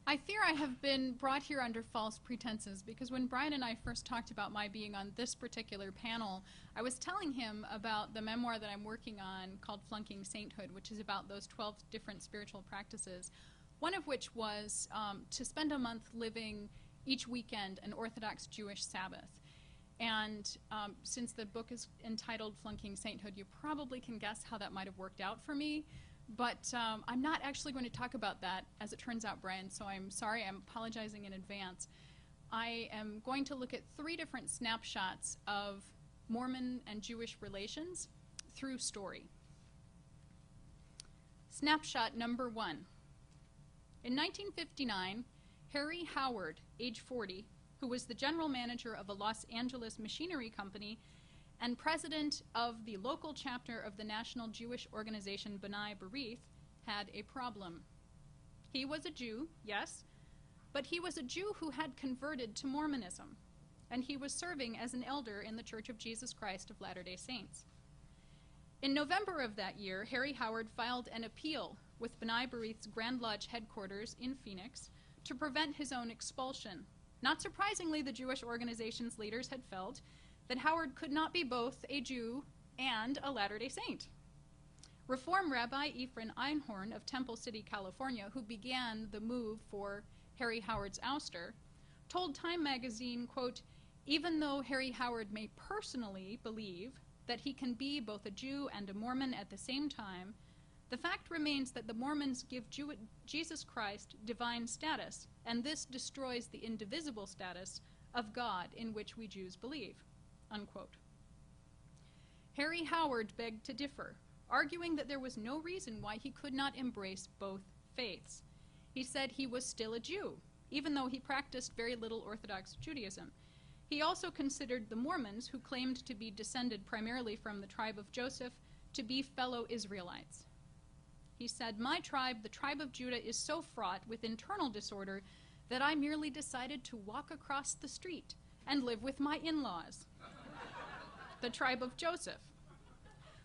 I fear I have been brought here under false pretenses, because when Brian and I first talked about my being on this particular panel, I was telling him about the memoir that I'm working on called Flunking Sainthood, which is about those 12 different spiritual practices, one of which was to spend a month living each weekend an Orthodox Jewish Sabbath. And since the book is entitled Flunking Sainthood, you probably can guess how that might have worked out for me. But I'm not actually going to talk about that, as it turns out, Brian, so I'm sorry, I'm apologizing in advance. I am going to look at 3 different snapshots of Mormon and Jewish relations through story. Snapshot number 1. In 1959, Harry Howard, age 40, who was the general manager of a Los Angeles machinery company and president of the local chapter of the National Jewish Organization B'nai B'rith, had a problem. He was a Jew, yes, but he was a Jew who had converted to Mormonism, and he was serving as an elder in the Church of Jesus Christ of Latter-day Saints. In November of that year, Harry Howard filed an appeal with B'nai B'rith's Grand Lodge headquarters in Phoenix to prevent his own expulsion. Not surprisingly, the Jewish organization's leaders had felt that Howard could not be both a Jew and a Latter-day Saint. Reform Rabbi Ephraim Einhorn of Temple City, California, who began the move for Harry Howard's ouster, told Time magazine, quote, "Even though Harry Howard may personally believe that he can be both a Jew and a Mormon at the same time, the fact remains that the Mormons give Jesus Christ divine status, and this destroys the indivisible status of God in which we Jews believe." Unquote. Harry Howard begged to differ, arguing that there was no reason why he could not embrace both faiths. He said he was still a Jew, even though he practiced very little Orthodox Judaism. He also considered the Mormons, who claimed to be descended primarily from the tribe of Joseph, to be fellow Israelites. He said, "My tribe, the tribe of Judah, is so fraught with internal disorder that I merely decided to walk across the street and live with my in-laws." The tribe of Joseph.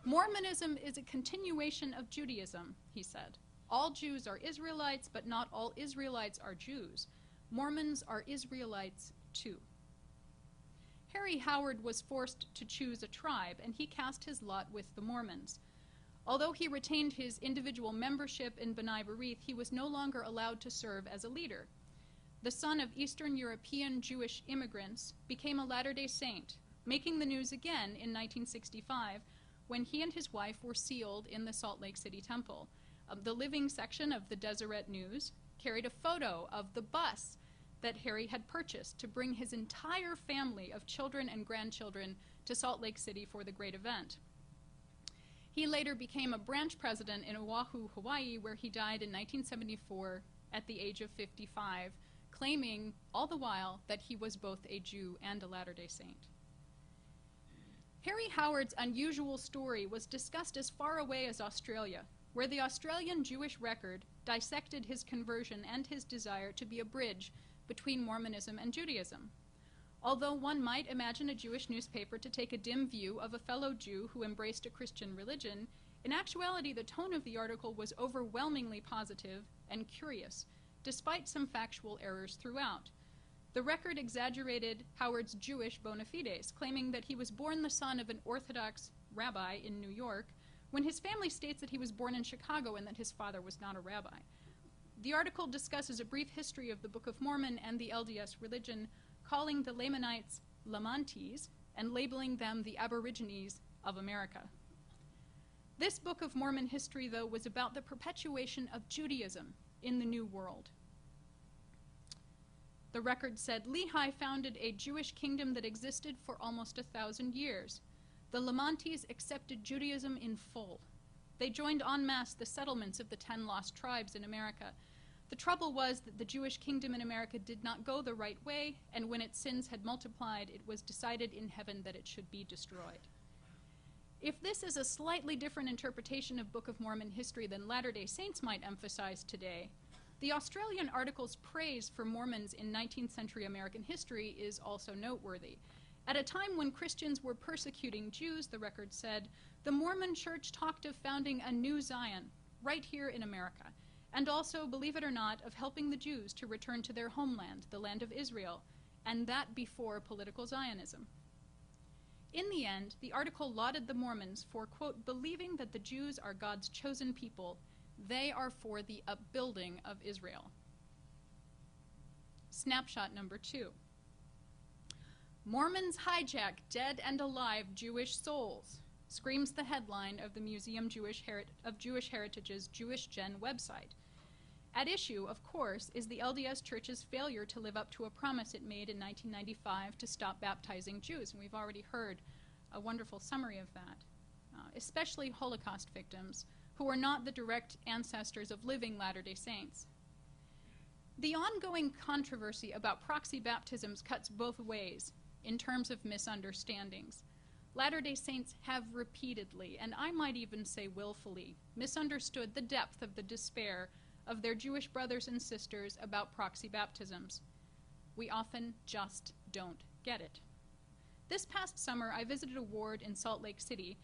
Mormonism is a continuation of Judaism, he said. All Jews are Israelites, but not all Israelites are Jews. Mormons are Israelites too. Harry Howard was forced to choose a tribe, and he cast his lot with the Mormons. Although he retained his individual membership in B'nai B'rith, he was no longer allowed to serve as a leader. The son of Eastern European Jewish immigrants became a Latter-day Saint, making the news again in 1965 when he and his wife were sealed in the Salt Lake City Temple. The living section of the Deseret News carried a photo of the bus that Harry had purchased to bring his entire family of children and grandchildren to Salt Lake City for the great event. He later became a branch president in Oahu, Hawaii, where he died in 1974 at the age of 55, claiming all the while that he was both a Jew and a Latter-day Saint. Harry Howard's unusual story was discussed as far away as Australia, where the Australian Jewish Record dissected his conversion and his desire to be a bridge between Mormonism and Judaism. Although one might imagine a Jewish newspaper to take a dim view of a fellow Jew who embraced a Christian religion, in actuality the tone of the article was overwhelmingly positive and curious, despite some factual errors throughout. The record exaggerated Howard's Jewish bona fides, claiming that he was born the son of an Orthodox rabbi in New York, when his family states that he was born in Chicago and that his father was not a rabbi. The article discusses a brief history of the Book of Mormon and the LDS religion, calling the Lamanites Lamantes and labeling them the Aborigines of America. This Book of Mormon history, though, was about the perpetuation of Judaism in the New World. The record said, Lehi founded a Jewish kingdom that existed for almost 1,000 years. The Lamantes accepted Judaism in full. They joined en masse the settlements of the 10 lost tribes in America. The trouble was that the Jewish kingdom in America did not go the right way, and when its sins had multiplied, it was decided in heaven that it should be destroyed. If this is a slightly different interpretation of Book of Mormon history than Latter-day Saints might emphasize today, the Australian article's praise for Mormons in 19th century American history is also noteworthy. At a time when Christians were persecuting Jews, the record said, the Mormon Church talked of founding a new Zion right here in America, and also, believe it or not, of helping the Jews to return to their homeland, the land of Israel, and that before political Zionism. In the end, the article lauded the Mormons for, quote, believing that the Jews are God's chosen people. They are for the upbuilding of Israel. Snapshot number 2. Mormons hijack dead and alive Jewish souls, screams the headline of the Museum of Jewish Heritage's Jewish Gen website. At issue, of course, is the LDS Church's failure to live up to a promise it made in 1995 to stop baptizing Jews, and we've already heard a wonderful summary of that, especially Holocaust victims, who are not the direct ancestors of living Latter-day Saints. The ongoing controversy about proxy baptisms cuts both ways in terms of misunderstandings. Latter-day Saints have repeatedly, and I might even say willfully, misunderstood the depth of the despair of their Jewish brothers and sisters about proxy baptisms. We often just don't get it. This past summer, I visited a ward in Salt Lake City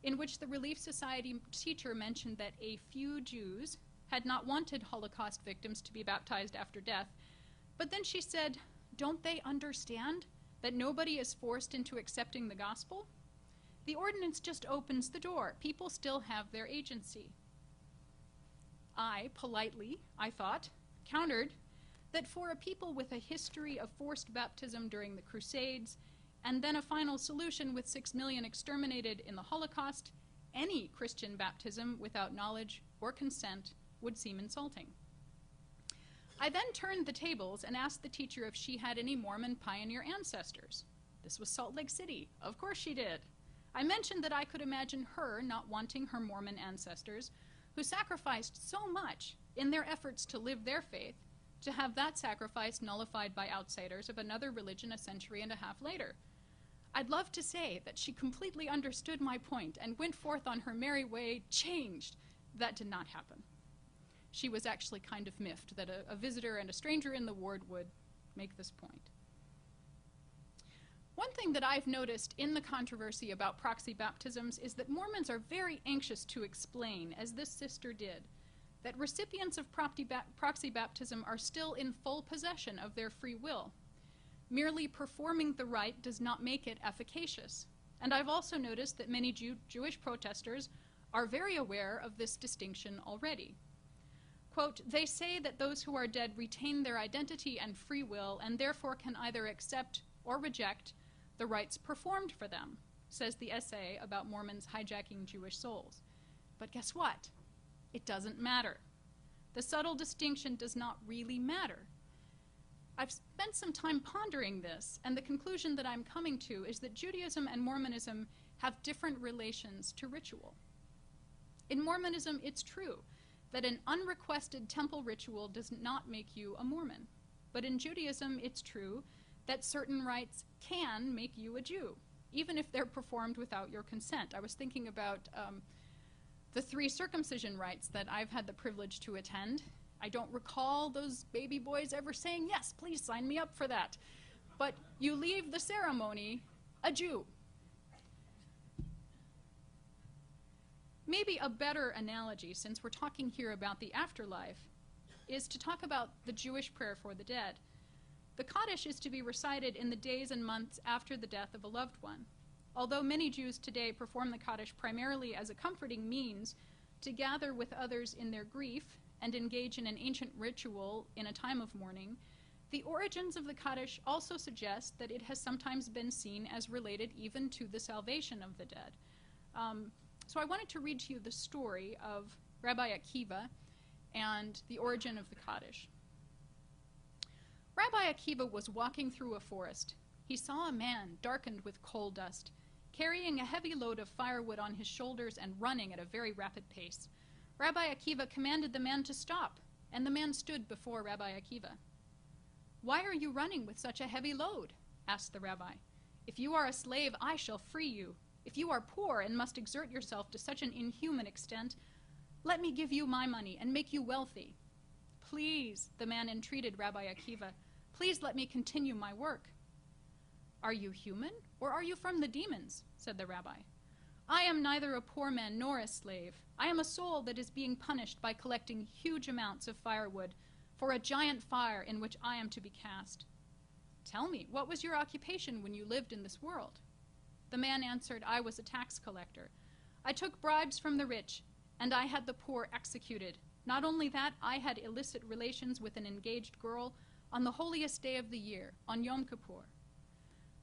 in which the Relief Society teacher mentioned that a few Jews had not wanted Holocaust victims to be baptized after death, but then she said, don't they understand that nobody is forced into accepting the gospel? The ordinance just opens the door. People still have their agency. I politely, I thought, countered that for a people with a history of forced baptism during the Crusades, and then a final solution with 6 million exterminated in the Holocaust, any Christian baptism without knowledge or consent would seem insulting. I then turned the tables and asked the teacher if she had any Mormon pioneer ancestors. This was Salt Lake City. Of course she did. I mentioned that I could imagine her not wanting her Mormon ancestors, who sacrificed so much in their efforts to live their faith, to have that sacrifice nullified by outsiders of another religion a century and a half later. I'd love to say that she completely understood my point and went forth on her merry way, changed. That did not happen. She was actually kind of miffed that a visitor and a stranger in the ward would make this point. One thing that I've noticed in the controversy about proxy baptisms is that Mormons are very anxious to explain, as this sister did, that recipients of proxy baptism are still in full possession of their free will. Merely performing the rite does not make it efficacious. And I've also noticed that many Jewish protesters are very aware of this distinction already. Quote, they say that those who are dead retain their identity and free will and therefore can either accept or reject the rites performed for them, says the essay about Mormons hijacking Jewish souls. But guess what? It doesn't matter. The subtle distinction does not really matter. I've spent some time pondering this, and the conclusion that I'm coming to is that Judaism and Mormonism have different relations to ritual. In Mormonism, it's true that an unrequested temple ritual does not make you a Mormon. But in Judaism, it's true that certain rites can make you a Jew, even if they're performed without your consent. I was thinking about the 3 circumcision rites that I've had the privilege to attend. I don't recall those baby boys ever saying, yes, please sign me up for that. But you leave the ceremony a Jew. Maybe a better analogy, since we're talking here about the afterlife, is to talk about the Jewish prayer for the dead. The Kaddish is to be recited in the days and months after the death of a loved one. Although many Jews today perform the Kaddish primarily as a comforting means to gather with others in their grief and engage in an ancient ritual in a time of mourning, the origins of the Kaddish also suggest that it has sometimes been seen as related even to the salvation of the dead. So I wanted to read to you the story of Rabbi Akiva and the origin of the Kaddish. Rabbi Akiva was walking through a forest. He saw a man darkened with coal dust, carrying a heavy load of firewood on his shoulders and running at a very rapid pace. Rabbi Akiva commanded the man to stop, and the man stood before Rabbi Akiva. "Why are you running with such a heavy load?" asked the rabbi. "If you are a slave, I shall free you. If you are poor and must exert yourself to such an inhuman extent, let me give you my money and make you wealthy." "Please," the man entreated Rabbi Akiva, "please let me continue my work." "Are you human, or are you from the demons?" said the rabbi. I am neither a poor man nor a slave. I am a soul that is being punished by collecting huge amounts of firewood for a giant fire in which I am to be cast. Tell me, what was your occupation when you lived in this world? The man answered, I was a tax collector. I took bribes from the rich, and I had the poor executed. Not only that, I had illicit relations with an engaged girl on the holiest day of the year, on Yom Kippur.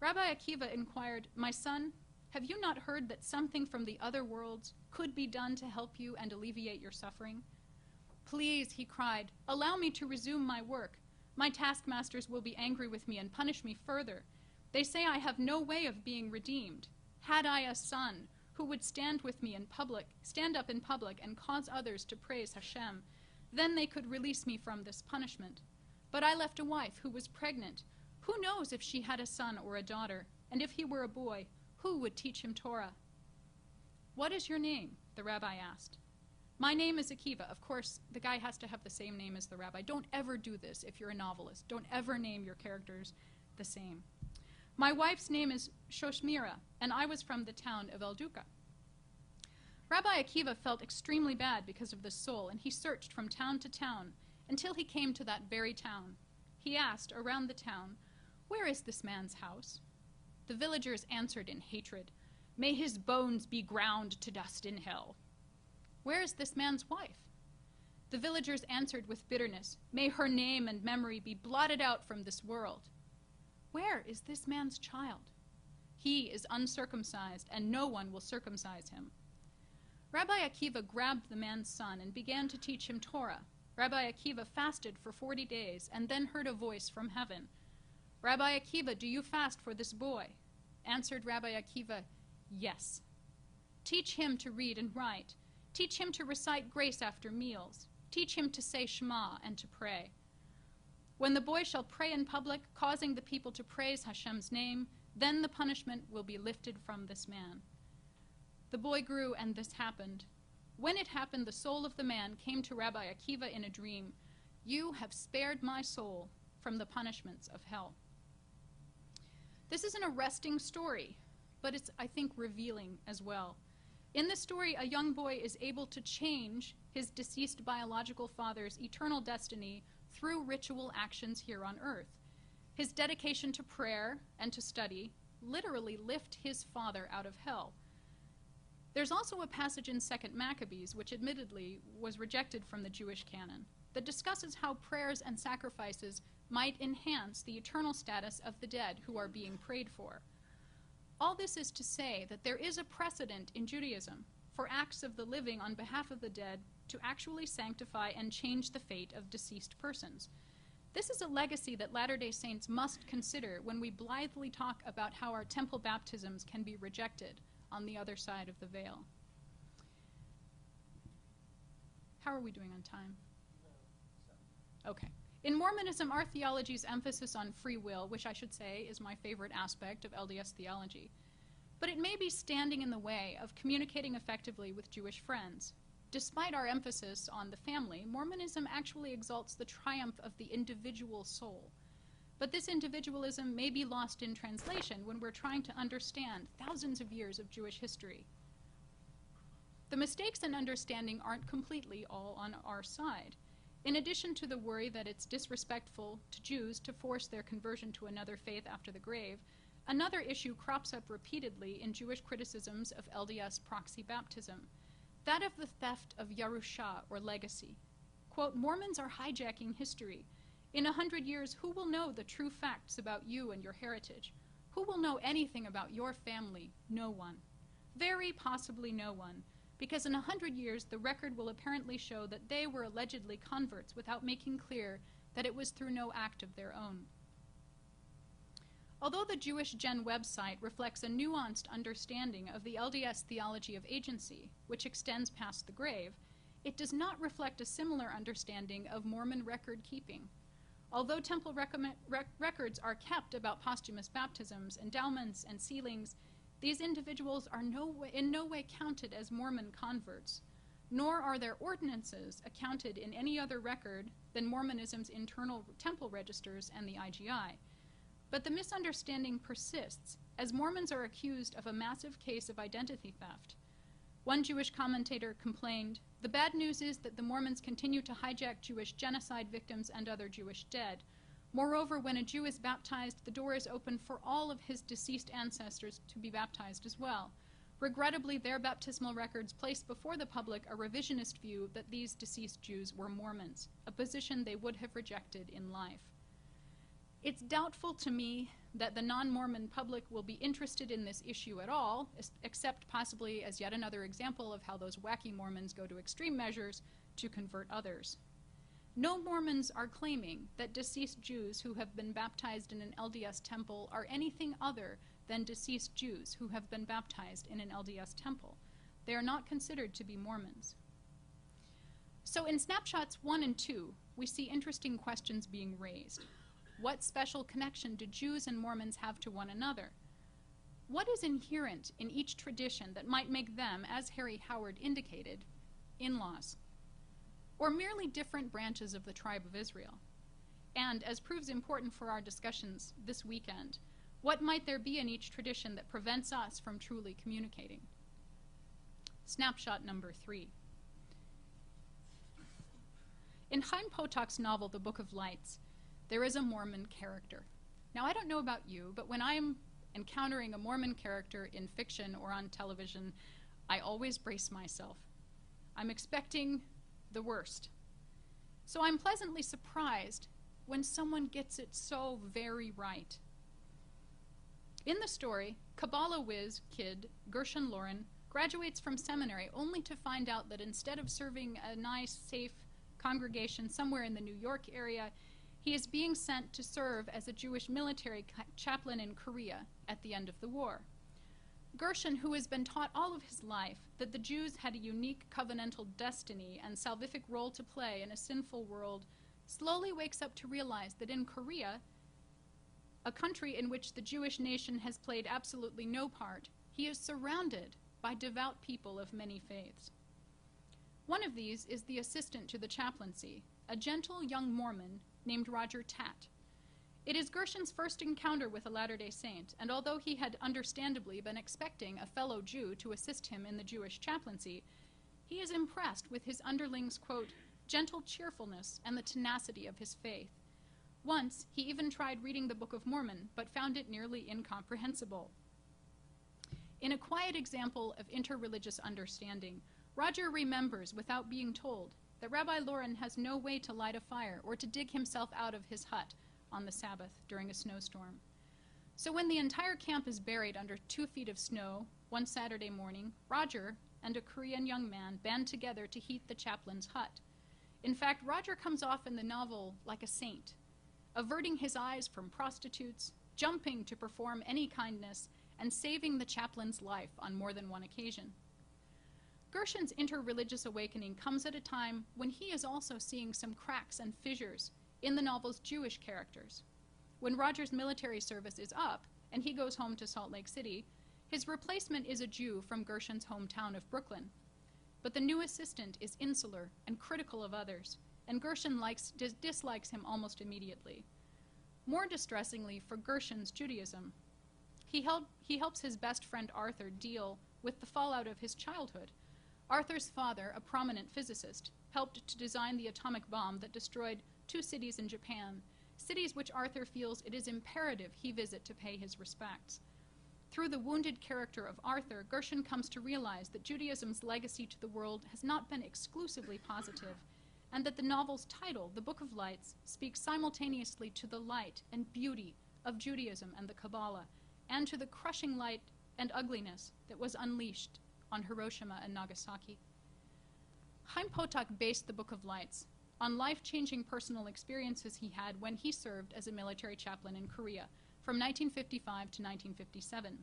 Rabbi Akiva inquired, My son, have you not heard that something from the other worlds could be done to help you and alleviate your suffering? Please, he cried, allow me to resume my work. My taskmasters will be angry with me and punish me further. They say I have no way of being redeemed. Had I a son who would stand up in public and cause others to praise Hashem, then they could release me from this punishment. But I left a wife who was pregnant. Who knows if she had a son or a daughter? And if he were a boy, who would teach him Torah? What is your name? The rabbi asked. My name is Akiva. Of course, the guy has to have the same name as the rabbi. Don't ever do this if you're a novelist. Don't ever name your characters the same. My wife's name is Shoshmira, and I was from the town of Elduka. Rabbi Akiva felt extremely bad because of this soul, and he searched from town to town until he came to that very town. He asked around the town, Where is this man's house? The villagers answered in hatred, May his bones be ground to dust in hell. Where is this man's wife? The villagers answered with bitterness, May her name and memory be blotted out from this world. Where is this man's child? He is uncircumcised, and no one will circumcise him. Rabbi Akiva grabbed the man's son and began to teach him Torah. Rabbi Akiva fasted for 40 days and then heard a voice from heaven. Rabbi Akiva, do you fast for this boy? Answered Rabbi Akiva, Yes. Teach him to read and write. Teach him to recite grace after meals. Teach him to say Shema and to pray. When the boy shall pray in public, causing the people to praise Hashem's name, then the punishment will be lifted from this man. The boy grew, and this happened. When it happened, the soul of the man came to Rabbi Akiva in a dream. You have spared my soul from the punishments of hell. This is an arresting story, but it's, I think, revealing as well. In this story, a young boy is able to change his deceased biological father's eternal destiny through ritual actions here on earth. His dedication to prayer and to study literally lift his father out of hell. There's also a passage in 2 Maccabees, which admittedly was rejected from the Jewish canon, that discusses how prayers and sacrifices might enhance the eternal status of the dead who are being prayed for. All this is to say that there is a precedent in Judaism for acts of the living on behalf of the dead to actually sanctify and change the fate of deceased persons. This is a legacy that Latter-day Saints must consider when we blithely talk about how our temple baptisms can be rejected on the other side of the veil. How are we doing on time? Okay. In Mormonism, our theology's emphasis on free will, which I should say is my favorite aspect of LDS theology, but it may be standing in the way of communicating effectively with Jewish friends. Despite our emphasis on the family, Mormonism actually exalts the triumph of the individual soul. But this individualism may be lost in translation when we're trying to understand thousands of years of Jewish history. The mistakes in understanding aren't completely all on our side. In addition to the worry that it's disrespectful to Jews to force their conversion to another faith after the grave, another issue crops up repeatedly in Jewish criticisms of LDS proxy baptism, that of the theft of Yarusha, or legacy. Quote, Mormons are hijacking history. In 100 years, who will know the true facts about you and your heritage? Who will know anything about your family? No one. Very possibly no one, because in 100 years, the record will apparently show that they were allegedly converts without making clear that it was through no act of their own. Although the Jewish Gen website reflects a nuanced understanding of the LDS theology of agency, which extends past the grave, it does not reflect a similar understanding of Mormon record keeping. Although temple records are kept about posthumous baptisms, endowments, and sealings, these individuals are in no way counted as Mormon converts, nor are their ordinances accounted in any other record than Mormonism's internal temple registers and the IGI. But the misunderstanding persists as Mormons are accused of a massive case of identity theft. One Jewish commentator complained, "The bad news is that the Mormons continue to hijack Jewish genocide victims and other Jewish dead. Moreover, when a Jew is baptized, the door is open for all of his deceased ancestors to be baptized as well. Regrettably, their baptismal records place before the public a revisionist view that these deceased Jews were Mormons, a position they would have rejected in life." It's doubtful to me that the non-Mormon public will be interested in this issue at all, except possibly as yet another example of how those wacky Mormons go to extreme measures to convert others. No Mormons are claiming that deceased Jews who have been baptized in an LDS temple are anything other than deceased Jews who have been baptized in an LDS temple. They are not considered to be Mormons. So in snapshots 1 and 2, we see interesting questions being raised. What special connection do Jews and Mormons have to one another? What is inherent in each tradition that might make them, as Harry Howard indicated, in-laws, or merely different branches of the tribe of Israel? And, as proves important for our discussions this weekend, what might there be in each tradition that prevents us from truly communicating? Snapshot number 3. In Chaim Potok's novel, The Book of Lights, there is a Mormon character. Now, I don't know about you, but when I'm encountering a Mormon character in fiction or on television, I always brace myself. I'm expecting the worst. So I'm pleasantly surprised when someone gets it so very right. In the story, Kabbalah whiz kid Gershon Loren graduates from seminary only to find out that instead of serving a nice, safe congregation somewhere in the New York area, he is being sent to serve as a Jewish military chaplain in Korea at the end of the war. Gershon, who has been taught all of his life that the Jews had a unique covenantal destiny and salvific role to play in a sinful world, slowly wakes up to realize that in Korea, a country in which the Jewish nation has played absolutely no part, he is surrounded by devout people of many faiths. One of these is the assistant to the chaplaincy, a gentle young Mormon named Roger Tatt. It is Gershon's first encounter with a Latter-day Saint, and although he had understandably been expecting a fellow Jew to assist him in the Jewish chaplaincy, he is impressed with his underling's, quote, gentle cheerfulness and the tenacity of his faith. Once, he even tried reading the Book of Mormon, but found it nearly incomprehensible. In a quiet example of interreligious understanding, Roger remembers, without being told, that Rabbi Loren has no way to light a fire or to dig himself out of his hut on the Sabbath during a snowstorm. So when the entire camp is buried under 2 feet of snow, one Saturday morning, Roger and a Korean young man band together to heat the chaplain's hut. In fact, Roger comes off in the novel like a saint, averting his eyes from prostitutes, jumping to perform any kindness, and saving the chaplain's life on more than one occasion. Gershon's interreligious awakening comes at a time when he is also seeing some cracks and fissures in the novel's Jewish characters. When Roger's military service is up and he goes home to Salt Lake City, his replacement is a Jew from Gershon's hometown of Brooklyn. But the new assistant is insular and critical of others, and Gershon dislikes him almost immediately. More distressingly for Gershon's Judaism, he helps his best friend Arthur deal with the fallout of his childhood. Arthur's father, a prominent physicist, helped to design the atomic bomb that destroyed 2 cities in Japan, cities which Arthur feels it is imperative he visit to pay his respects. Through the wounded character of Arthur, Gershon comes to realize that Judaism's legacy to the world has not been exclusively positive, and that the novel's title, The Book of Lights, speaks simultaneously to the light and beauty of Judaism and the Kabbalah, and to the crushing light and ugliness that was unleashed on Hiroshima and Nagasaki. Chaim Potok based The Book of Lights on life-changing personal experiences he had when he served as a military chaplain in Korea from 1955 to 1957.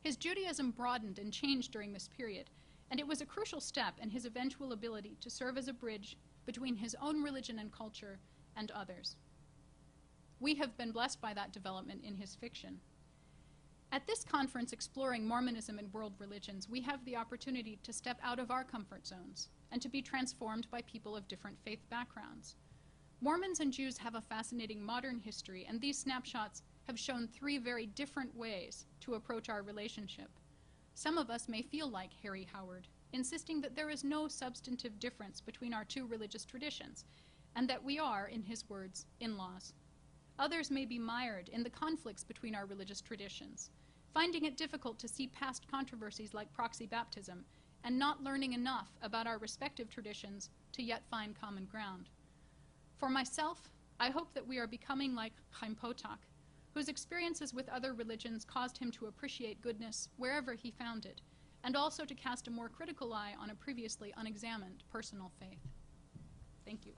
His Judaism broadened and changed during this period, and it was a crucial step in his eventual ability to serve as a bridge between his own religion and culture and others. We have been blessed by that development in his fiction. At this conference exploring Mormonism and world religions, we have the opportunity to step out of our comfort zones and to be transformed by people of different faith backgrounds. Mormons and Jews have a fascinating modern history, and these snapshots have shown three very different ways to approach our relationship. Some of us may feel like Harry Howard, insisting that there is no substantive difference between our two religious traditions, and that we are, in his words, in-laws. Others may be mired in the conflicts between our religious traditions, finding it difficult to see past controversies like proxy baptism, and not learning enough about our respective traditions to yet find common ground. For myself, I hope that we are becoming like Chaim Potok, whose experiences with other religions caused him to appreciate goodness wherever he found it, and also to cast a more critical eye on a previously unexamined personal faith. Thank you.